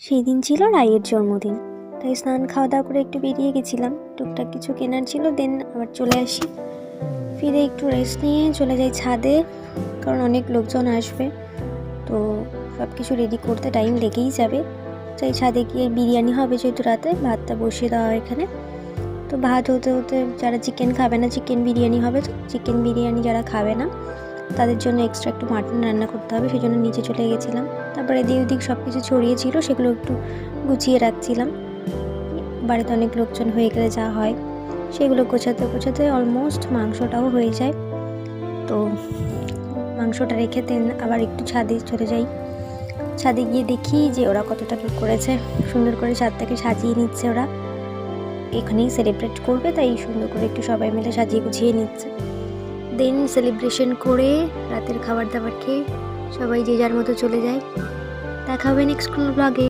সেই দিন ছিল রাইয়ের জন্মদিন, তাই স্নান খাওয়া দাওয়া করে একটু বেরিয়ে গেছিলাম। টুকটাক কিছু কেনার ছিল, দেন আবার চলে আসি। ফিরে একটু রেস্ট নিয়ে চলে যাই ছাদে, কারণ অনেক লোকজন আসবে, তো সব কিছু রেডি করতে টাইম লেগেই যাবে। তাই ছাদে গিয়ে বিরিয়ানি হবে, যেহেতু রাতে ভাতটা বসিয়ে দেওয়া হয় এখানে। তো ভাত হতে হতে যারা চিকেন খাবে না চিকেন বিরিয়ানি হবে, তো চিকেন বিরিয়ানি যারা খাবে না তাদের জন্য এক্সট্রা একটু মাটন রান্না করতে হবে, সেই জন্য নিচে চলে গেছিলাম। তারপরে এদিক ওদিক সব কিছু ছড়িয়েছিল, সেগুলো একটু গুছিয়ে রাখছিলাম। বাড়িতে অনেক লোকজন হয়ে গেলে যা হয়, সেগুলো গোছাতে গোছাতে অলমোস্ট মাংসটাও হয়ে যায়। তো মাংসটা রেখে দেন আবার একটু ছাদে চলে যাই। ছাদে গিয়ে দেখি যে ওরা কতটা কী করেছে, সুন্দর করে ছাদটাকে সাজিয়ে নিচ্ছে। ওরা এখানেই সেলিব্রেট করবে, তাই সুন্দর করে একটু সবাই মিলে সাজিয়ে গুছিয়ে নিচ্ছে। দেন সেলিব্রেশন করে রাতের খাবার দাবার খেয়ে সবাই যে যার মতো চলে যায়। দেখা হবে নেক্সট কোনো ব্লগে।